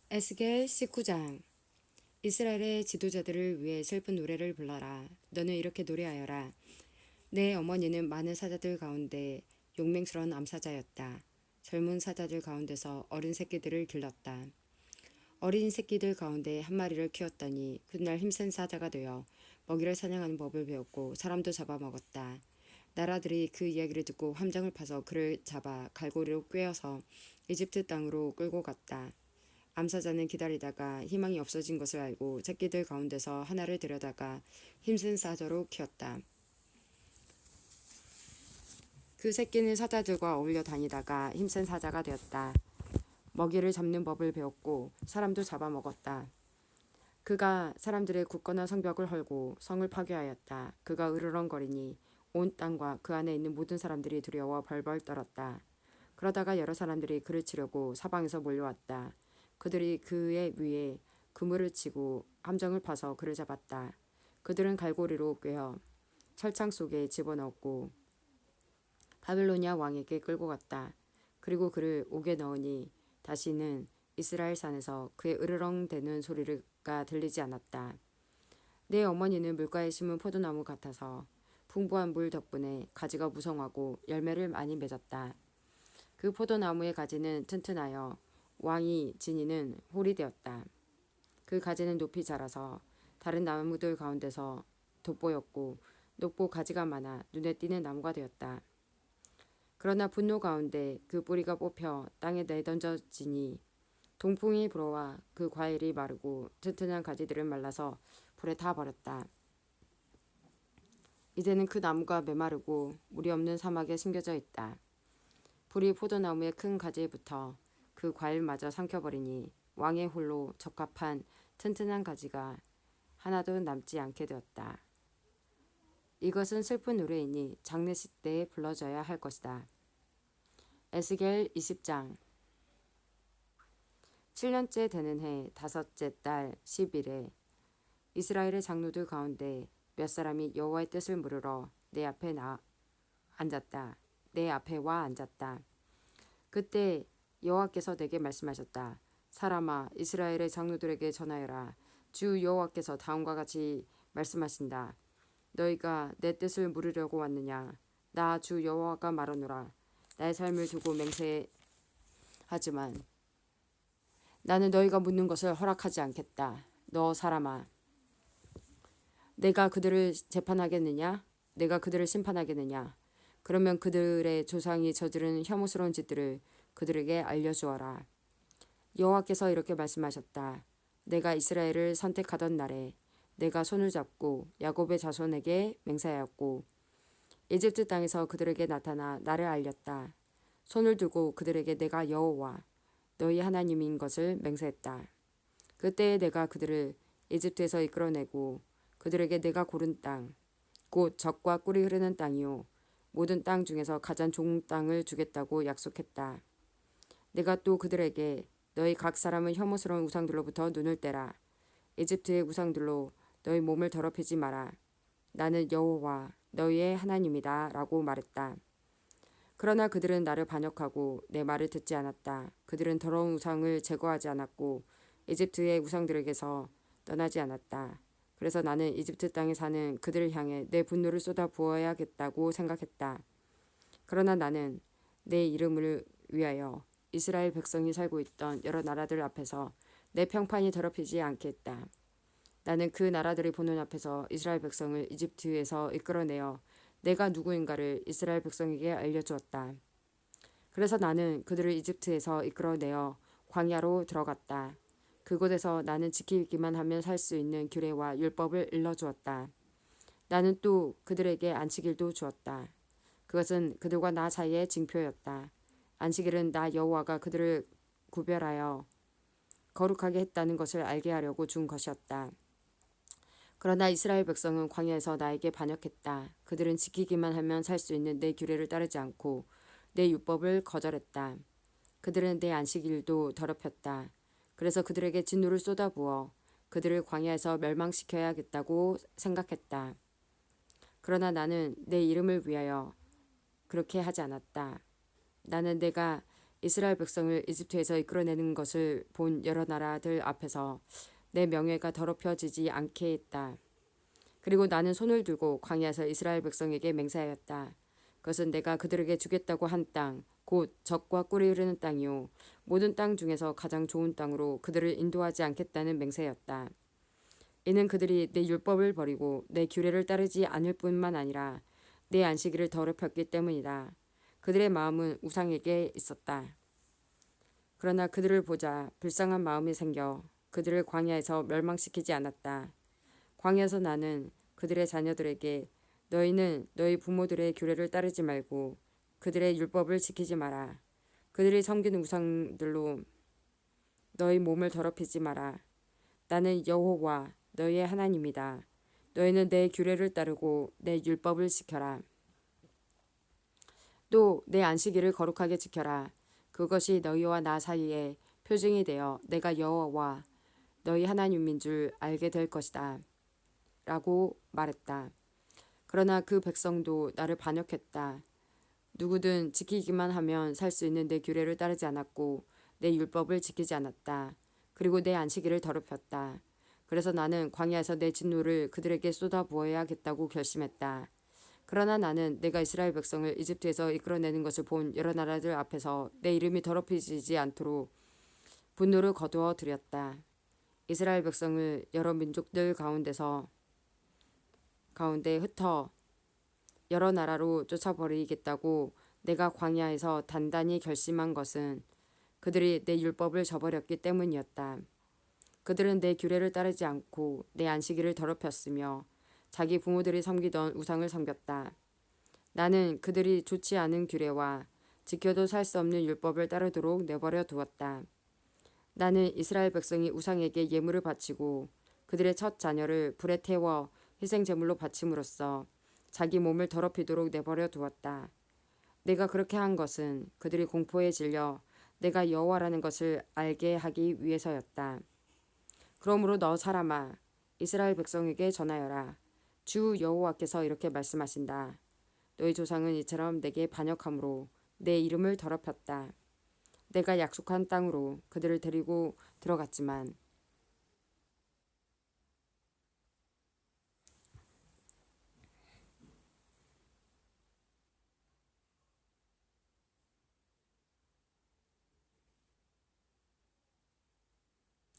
에스겔 19장. 이스라엘의 지도자들을 위해 슬픈 노래를 불러라. 너는 이렇게 노래하여라. 내 어머니는 많은 사자들 가운데 용맹스러운 암사자였다. 젊은 사자들 가운데서 어린 새끼들을 길렀다. 어린 새끼들 가운데 한 마리를 키웠더니 훗날 힘센 사자가 되어 먹이를 사냥하는 법을 배웠고 사람도 잡아먹었다. 나라들이 그 이야기를 듣고 함정을 파서 그를 잡아 갈고리로 꿰어서 이집트 땅으로 끌고 갔다. 암사자는 기다리다가 희망이 없어진 것을 알고 새끼들 가운데서 하나를 데려다가 힘센 사자로 키웠다. 그 새끼는 사자들과 어울려 다니다가 힘센 사자가 되었다. 먹이를 잡는 법을 배웠고 사람도 잡아먹었다. 그가 사람들의 굳건한 성벽을 헐고 성을 파괴하였다. 그가 으르렁거리니 온 땅과 그 안에 있는 모든 사람들이 두려워 벌벌 떨었다. 그러다가 여러 사람들이 그를 치려고 사방에서 몰려왔다. 그들이 그의 위에 그물을 치고 함정을 파서 그를 잡았다. 그들은 갈고리로 꿰어 철창 속에 집어넣었고 바빌로니아 왕에게 끌고 갔다. 그리고 그를 옥에 넣으니 다시는 이스라엘 산에서 그의 으르렁대는 소리가 들리지 않았다. 내 어머니는 물가에 심은 포도나무 같아서 풍부한 물 덕분에 가지가 무성하고 열매를 많이 맺었다. 그 포도나무의 가지는 튼튼하여 왕이 지니는 홀이 되었다. 그 가지는 높이 자라서 다른 나무들 가운데서 돋보였고 높고 가지가 많아 눈에 띄는 나무가 되었다. 그러나 분노 가운데 그 뿌리가 뽑혀 땅에 내던져지니 동풍이 불어와 그 과일이 마르고 튼튼한 가지들은 말라서 불에 타 버렸다. 이제는 그 나무가 메마르고 물이 없는 사막에 심겨져 있다. 불이 포도나무의 큰 가지에 붙어 그 과일마저 삼켜버리니 왕의 홀로 적합한 튼튼한 가지가 하나도 남지 않게 되었다. 이것은 슬픈 노래이니 장례식 때에 불러져야 할 것이다. 에스겔 20장. 7년째 되는 해 다섯째 달 10일에 이스라엘의 장로들 가운데 몇 사람이 여호와의 뜻을 물으러 내 앞에 앉았다. 내 앞에 와 앉았다. 그때 여호와께서 내게 말씀하셨다. 사람아, 이스라엘의 장로들에게 전하여라. 주 여호와께서 다음과 같이 말씀하신다. 너희가 내 뜻을 물으려고 왔느냐? 나 주 여호와가 말하노라. 나의 삶을 두고 맹세하지만 나는 너희가 묻는 것을 허락하지 않겠다. 너 사람아, 내가 그들을 재판하겠느냐? 내가 그들을 심판하겠느냐? 그러면 그들의 조상이 저지른 혐오스러운 짓들을 그들에게 알려주어라. 여호와께서 이렇게 말씀하셨다. 내가 이스라엘을 선택하던 날에 내가 손을 잡고 야곱의 자손에게 맹세하였고 이집트 땅에서 그들에게 나타나 나를 알렸다. 손을 두고 그들에게 내가 여호와 너희 하나님인 것을 맹세했다. 그때에 내가 그들을 이집트에서 이끌어내고 그들에게 내가 고른 땅, 곧 젖과 꿀이 흐르는 땅이요 모든 땅 중에서 가장 좋은 땅을 주겠다고 약속했다. 내가 또 그들에게 너희 각 사람은 혐오스러운 우상들로부터 눈을 떼라. 이집트의 우상들로 너희 몸을 더럽히지 마라. 나는 여호와 너희의 하나님이다 라고 말했다. 그러나 그들은 나를 반역하고 내 말을 듣지 않았다. 그들은 더러운 우상을 제거하지 않았고 이집트의 우상들에게서 떠나지 않았다. 그래서 나는 이집트 땅에 사는 그들을 향해 내 분노를 쏟아 부어야겠다고 생각했다. 그러나 나는 내 이름을 위하여 이스라엘 백성이 살고 있던 여러 나라들 앞에서 내 평판이 더럽히지 않겠다. 나는 그 나라들의 보는 앞에서 이스라엘 백성을 이집트에서 이끌어내어 내가 누구인가를 이스라엘 백성에게 알려주었다. 그래서 나는 그들을 이집트에서 이끌어내어 광야로 들어갔다. 그곳에서 나는 지키기만 하면 살 수 있는 규례와 율법을 일러주었다. 나는 또 그들에게 안식일도 주었다. 그것은 그들과 나 사이의 징표였다. 안식일은 나 여호와가 그들을 구별하여 거룩하게 했다는 것을 알게 하려고 준 것이었다. 그러나 이스라엘 백성은 광야에서 나에게 반역했다. 그들은 지키기만 하면 살 수 있는 내 규례를 따르지 않고 내 율법을 거절했다. 그들은 내 안식일도 더럽혔다. 그래서 그들에게 진노를 쏟아부어 그들을 광야에서 멸망시켜야겠다고 생각했다. 그러나 나는 내 이름을 위하여 그렇게 하지 않았다. 나는 내가 이스라엘 백성을 이집트에서 이끌어내는 것을 본 여러 나라들 앞에서 내 명예가 더럽혀지지 않게 했다. 그리고 나는 손을 들고 광야에서 이스라엘 백성에게 맹세하였다. 그것은 내가 그들에게 주겠다고 한 땅, 곧 젖과 꿀이 흐르는 땅이요 모든 땅 중에서 가장 좋은 땅으로 그들을 인도하지 않겠다는 맹세였다. 이는 그들이 내 율법을 버리고 내 규례를 따르지 않을 뿐만 아니라 내 안식일을 더럽혔기 때문이다. 그들의 마음은 우상에게 있었다. 그러나 그들을 보자 불쌍한 마음이 생겨 그들을 광야에서 멸망시키지 않았다. 광야에서 나는 그들의 자녀들에게 너희는 너희 부모들의 규례를 따르지 말고 그들의 율법을 지키지 마라. 그들이 섬기는 우상들로 너희 몸을 더럽히지 마라. 나는 여호와 너희의 하나님이다. 너희는 내 규례를 따르고 내 율법을 지켜라. 또 내 안식일을 거룩하게 지켜라. 그것이 너희와 나 사이에 표징이 되어 내가 여호와 너희 하나님인 줄 알게 될 것이다. 라고 말했다. 그러나 그 백성도 나를 반역했다. 누구든 지키기만 하면 살 수 있는 내 규례를 따르지 않았고 내 율법을 지키지 않았다. 그리고 내 안식일을 더럽혔다. 그래서 나는 광야에서 내 진노를 그들에게 쏟아부어야겠다고 결심했다. 그러나 나는 내가 이스라엘 백성을 이집트에서 이끌어내는 것을 본 여러 나라들 앞에서 내 이름이 더럽혀지지 않도록 분노를 거두어 들였다. 이스라엘 백성을 여러 민족들 가운데 흩어 여러 나라로 쫓아버리겠다고 내가 광야에서 단단히 결심한 것은 그들이 내 율법을 저버렸기 때문이었다. 그들은 내 규례를 따르지 않고 내 안식일을 더럽혔으며 자기 부모들이 섬기던 우상을 섬겼다. 나는 그들이 좋지 않은 규례와 지켜도 살 수 없는 율법을 따르도록 내버려 두었다. 나는 이스라엘 백성이 우상에게 예물을 바치고 그들의 첫 자녀를 불에 태워 희생 제물로 바침으로써 자기 몸을 더럽히도록 내버려 두었다. 내가 그렇게 한 것은 그들이 공포에 질려 내가 여호와라는 것을 알게 하기 위해서였다. 그러므로 너 사람아 이스라엘 백성에게 전하여라. 주 여호와께서 이렇게 말씀하신다. 너희 조상은 이처럼 내게 반역함으로 내 이름을 더럽혔다. 내가 약속한 땅으로 그들을 데리고 들어갔지만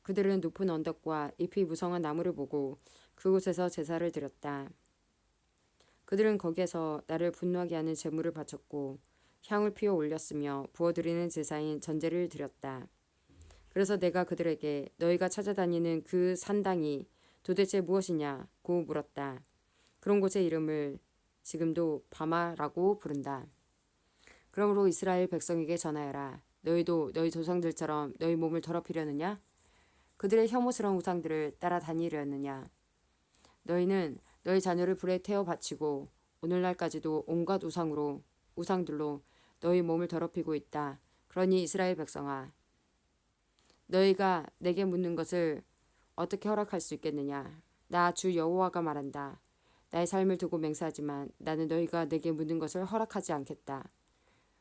그들은 높은 언덕과 잎이 무성한 나무를 보고 그곳에서 제사를 드렸다. 그들은 거기에서 나를 분노하게 하는 제물을 바쳤고 향을 피워 올렸으며 부어드리는 제사인 전제를 드렸다. 그래서 내가 그들에게 너희가 찾아다니는 그 산당이 도대체 무엇이냐고 물었다. 그런 곳의 이름을 지금도 바마라고 부른다. 그러므로 이스라엘 백성에게 전하여라. 너희도 너희 조상들처럼 너희 몸을 더럽히려느냐? 그들의 혐오스러운 우상들을 따라다니려느냐? 너희는 너희 자녀를 불에 태워 바치고 오늘날까지도 온갖 우상들로 너희 몸을 더럽히고 있다. 그러니 이스라엘 백성아, 너희가 내게 묻는 것을 어떻게 허락할 수 있겠느냐? 나 주 여호와가 말한다. 나의 삶을 두고 맹세하지만 나는 너희가 내게 묻는 것을 허락하지 않겠다.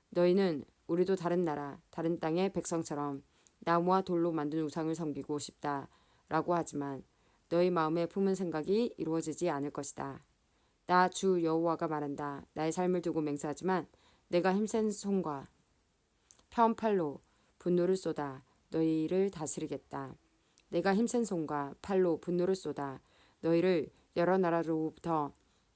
너희는 우리도 다른 나라, 다른 땅의 백성처럼 나무와 돌로 만든 우상을 섬기고 싶다라고 하지만 너희 마음에 품은 생각이 이루어지지 않을 것이다. 나 주 여호와가 말한다. 나의 삶을 두고 맹세하지만 내가 힘센 손과 편 팔로 분노를 쏟아 너희를 다스리겠다. 내가 힘센 손과 팔로 분노를 쏟아 너희를 여러 나라로부터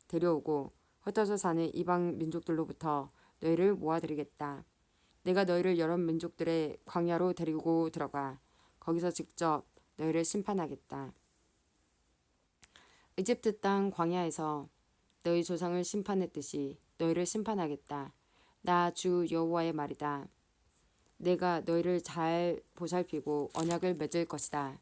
데려오고 흩어져 사는 이방 민족들로부터 너희를 모아들이겠다. 내가 너희를 여러 민족들의 광야로 데리고 들어가 거기서 직접 너희를 심판하겠다. 이집트 땅 광야에서 너희 조상을 심판했듯이 너희를 심판하겠다. 나 주 여호와의 말이다. 내가 너희를 잘 보살피고 언약을 맺을 것이다.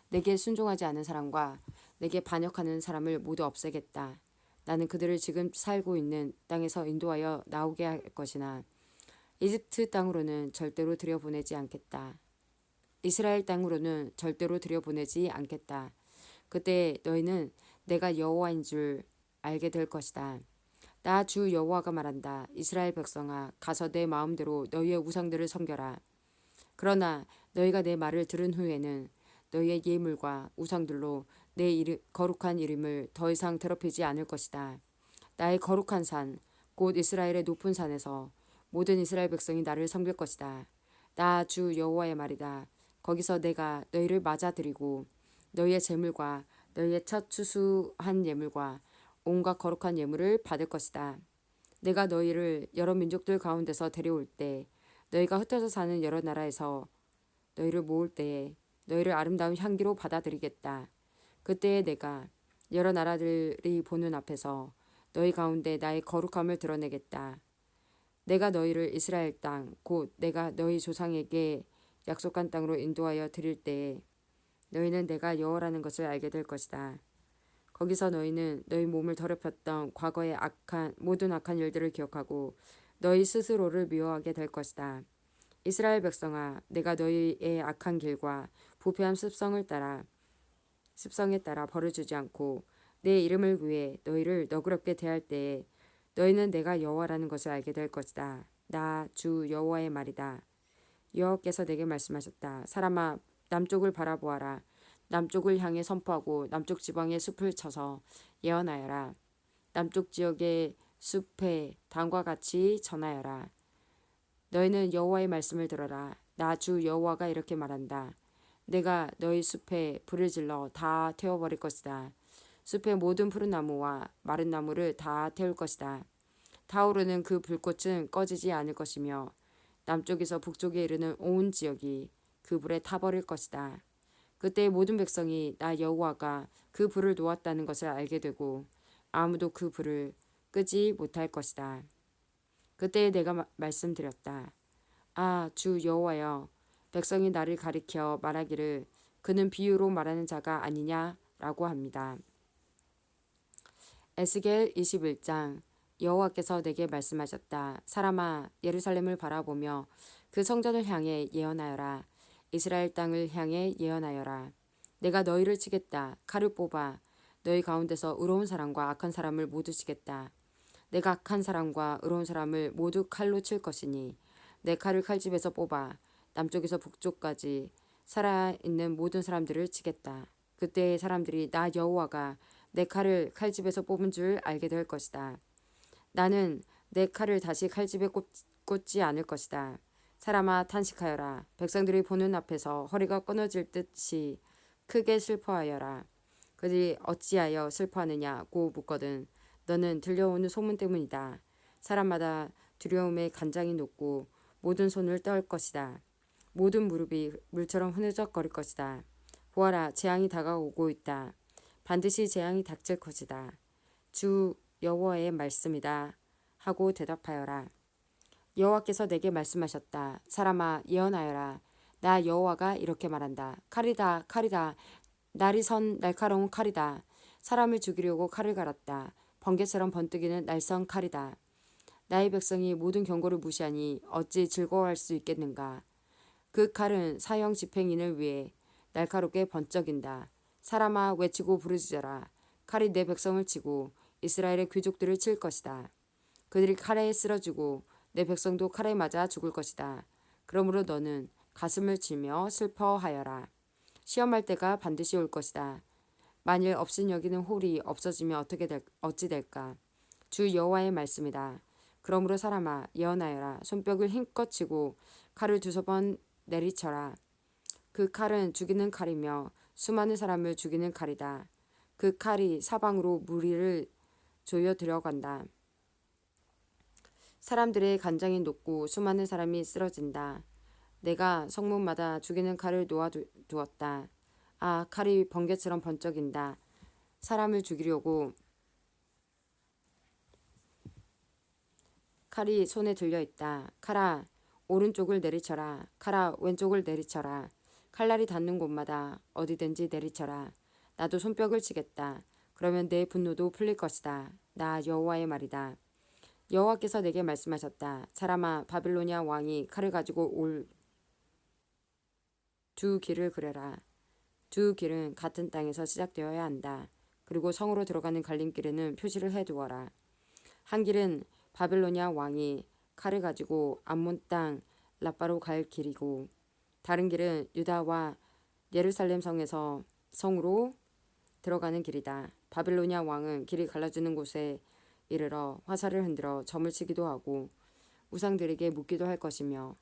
내게 순종하지 않은 사람과 내게 반역하는 사람을 모두 없애겠다. 나는 그들을 지금 살고 있는 땅에서 인도하여 나오게 할 것이나 이집트 땅으로는 절대로 들여보내지 않겠다. 이스라엘 땅으로는 절대로 들여보내지 않겠다. 그때 너희는 내가 여호와인 줄 알게 될 것이다. 나 주 여호와가 말한다. 이스라엘 백성아, 가서 내 마음대로 너희의 우상들을 섬겨라. 그러나 너희가 내 말을 들은 후에는 너희의 예물과 우상들로 내 거룩한 이름을 더 이상 더럽히지 않을 것이다. 나의 거룩한 산, 곧 이스라엘의 높은 산에서 모든 이스라엘 백성이 나를 섬길 것이다. 나 주 여호와의 말이다. 거기서 내가 너희를 맞아들이고 너희의 제물과 너희의 첫 추수한 예물과 온갖 거룩한 예물을 받을 것이다. 내가 너희를 여러 민족들 가운데서 데려올 때 너희가 흩어져 사는 여러 나라에서 너희를 모을 때에 너희를 아름다운 향기로 받아들이겠다. 그때에 내가 여러 나라들이 보는 앞에서 너희 가운데 나의 거룩함을 드러내겠다. 내가 너희를 이스라엘 땅, 곧 내가 너희 조상에게 약속한 땅으로 인도하여 드릴 때에 너희는 내가 여호와라는 것을 알게 될 것이다. 거기서 너희는 너희 몸을 더럽혔던 과거의 모든 악한 일들을 기억하고 너희 스스로를 미워하게 될 것이다. 이스라엘 백성아, 내가 너희의 악한 길과 부패한 습성에 따라 벌을 주지 않고 내 이름을 위해 너희를 너그럽게 대할 때에 너희는 내가 여호와라는 것을 알게 될 것이다. 나 주 여호와의 말이다. 여호와께서 내게 말씀하셨다. 사람아, 남쪽을 바라보아라. 남쪽을 향해 선포하고 남쪽 지방의 숲을 쳐서 예언하여라. 남쪽 지역의 숲에 다음과 같이 전하여라. 너희는 여호와의 말씀을 들어라. 나 주 여호와가 이렇게 말한다. 내가 너희 숲에 불을 질러 다 태워버릴 것이다. 숲의 모든 푸른 나무와 마른 나무를 다 태울 것이다. 타오르는 그 불꽃은 꺼지지 않을 것이며 남쪽에서 북쪽에 이르는 온 지역이 그 불에 타버릴 것이다. 그때 모든 백성이 나 여호와가 그 불을 놓았다는 것을 알게 되고 아무도 그 불을 끄지 못할 것이다. 그때 내가 말씀드렸다. 아, 주 여호와여, 백성이 나를 가리켜 말하기를 그는 비유로 말하는 자가 아니냐라고 합니다. 에스겔 21장. 여호와께서 내게 말씀하셨다. 사람아, 예루살렘을 바라보며 그 성전을 향해 예언하여라. 이스라엘 땅을 향해 예언하여라. 내가 너희를 치겠다. 칼을 뽑아 너희 가운데서 의로운 사람과 악한 사람을 모두 치겠다. 내가 악한 사람과 의로운 사람을 모두 칼로 칠 것이니 내 칼을 칼집에서 뽑아 남쪽에서 북쪽까지 살아있는 모든 사람들을 치겠다. 그때 사람들이 나 여호와가 내 칼을 칼집에서 뽑은 줄 알게 될 것이다. 나는 내 칼을 다시 칼집에 꽂지 않을 것이다. 사람아, 탄식하여라. 백성들이 보는 앞에서 허리가 끊어질 듯이 크게 슬퍼하여라. 그들이 어찌하여 슬퍼하느냐고 묻거든 너는 들려오는 소문 때문이다. 사람마다 두려움에 간장이 녹고 모든 손을 떨 것이다. 모든 무릎이 물처럼 흐느적거릴 것이다. 보아라, 재앙이 다가오고 있다. 반드시 재앙이 닥칠 것이다. 주 여호와의 말씀이다. 하고 대답하여라. 여호와께서 내게 말씀하셨다. 사람아, 예언하여라. 나 여호와가 이렇게 말한다. 칼이다, 칼이다. 날이 선 날카로운 칼이다. 사람을 죽이려고 칼을 갈았다. 번개처럼 번뜩이는 날선 칼이다. 나의 백성이 모든 경고를 무시하니 어찌 즐거워할 수 있겠는가. 그 칼은 사형 집행인을 위해 날카롭게 번쩍인다. 사람아, 외치고 부르짖어라. 칼이 내 백성을 치고 이스라엘의 귀족들을 칠 것이다. 그들이 칼에 쓰러지고 내 백성도 칼에 맞아 죽을 것이다. 그러므로 너는 가슴을 치며 슬퍼하여라. 시험할 때가 반드시 올 것이다. 만일 없인 여기는 홀이 없어지면 어찌 될까? 주 여호와의 말씀이다. 그러므로 사람아, 예언하여라. 손뼉을 힘껏 치고 칼을 두세 번 내리쳐라. 그 칼은 죽이는 칼이며 수많은 사람을 죽이는 칼이다. 그 칼이 사방으로 무리를 조여 들어간다. 사람들의 간장이 녹고 수많은 사람이 쓰러진다. 내가 성문마다 죽이는 칼을 놓아두었다. 아, 칼이 번개처럼 번쩍인다. 사람을 죽이려고 칼이 손에 들려있다. 칼아, 오른쪽을 내리쳐라. 칼아, 왼쪽을 내리쳐라. 칼날이 닿는 곳마다 어디든지 내리쳐라. 나도 손뼉을 치겠다. 그러면 내 분노도 풀릴 것이다. 나 여호와의 말이다. 여호와께서 내게 말씀하셨다. 사람아, 바빌로니아 왕이 칼을 가지고 올 두 길을 그려라. 두 길은 같은 땅에서 시작되어야 한다. 그리고 성으로 들어가는 갈림길에는 표시를 해두어라. 한 길은 바빌로니아 왕이 칼을 가지고 암몬 땅 라빠로 갈 길이고 다른 길은 유다와 예루살렘 성으로 들어가는 길이다. 바빌로니아 왕은 길이 갈라지는 곳에 이르러 화살을 흔들어 점을 치기도 하고 우상들에게 묻기도 할 것이며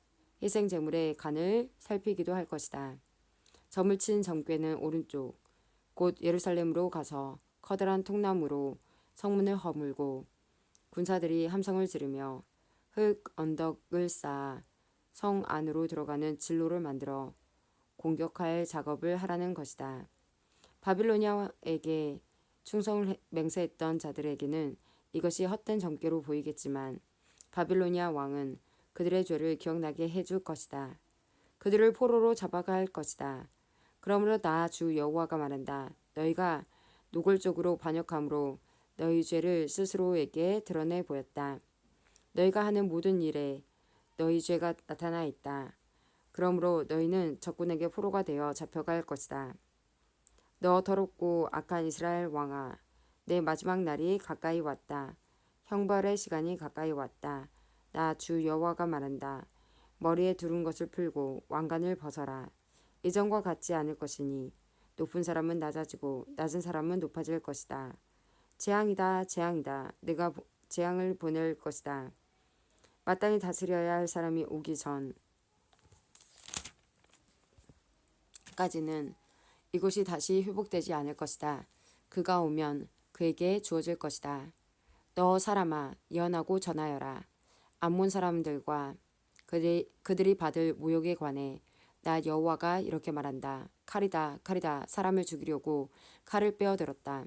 희생 제물의 간을 살피기도 할 것이다. 점을 친 점괘는 오른쪽 곧 예루살렘으로 가서 커다란 통나무로 성문을 허물고 군사들이 함성을 지르며 흙 언덕을 쌓아 성 안으로 들어가는 진로를 만들어 공격할 작업을 하라는 것이다. 바빌로니아에게 충성을 맹세했던 자들에게는 이것이 헛된 점괘로 보이겠지만 바빌로니아 왕은 그들의 죄를 기억나게 해줄 것이다. 그들을 포로로 잡아갈 것이다. 그러므로 나 주 여호와가 말한다. 너희가 노골적으로 반역함으로 너희 죄를 스스로에게 드러내 보였다. 너희가 하는 모든 일에 너희 죄가 나타나 있다. 그러므로 너희는 적군에게 포로가 되어 잡혀갈 것이다. 너 더럽고 악한 이스라엘 왕아, 내 마지막 날이 가까이 왔다. 형벌의 시간이 가까이 왔다. 나 주 여호와가 말한다. 머리에 두른 것을 풀고 왕관을 벗어라. 이전과 같지 않을 것이니 높은 사람은 낮아지고 낮은 사람은 높아질 것이다. 재앙이다, 재앙이다. 내가 재앙을 보낼 것이다. 마땅히 다스려야 할 사람이 오기 전까지는 이곳이 다시 회복되지 않을 것이다. 그가 오면 그에게 주어질 것이다. 너 사람아, 예언하고 전하여라. 암몬 사람들과 그들이 받을 모욕에 관해 나 여호와가 이렇게 말한다. 칼이다, 칼이다. 사람을 죽이려고 칼을 빼어들었다.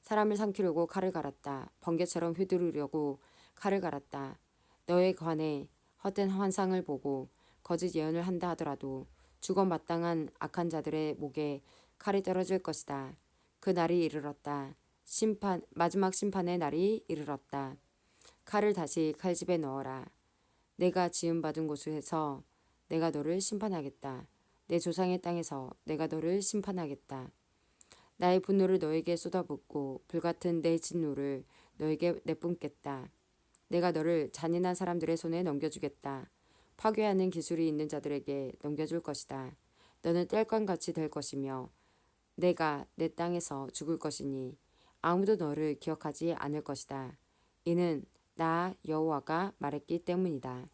사람을 삼키려고 칼을 갈았다. 번개처럼 휘두르려고 칼을 갈았다. 너에 관해 헛된 환상을 보고 거짓 예언을 한다 하더라도 죽어 마땅한 악한 자들의 목에 칼이 떨어질 것이다. 그 날이 이르렀다. 마지막 심판의 날이 이르렀다. 칼을 다시 칼집에 넣어라. 내가 지음받은 곳에서 내가 너를 심판하겠다. 내 조상의 땅에서 내가 너를 심판하겠다. 나의 분노를 너에게 쏟아붓고 불같은 내 진노를 너에게 내뿜겠다. 내가 너를 잔인한 사람들의 손에 넘겨주겠다. 파괴하는 기술이 있는 자들에게 넘겨줄 것이다. 너는 땔감같이 될 것이며 내가 내 땅에서 죽을 것이니 아무도 너를 기억하지 않을 것이다. 이는 나 여호와가 말했기 때문이다.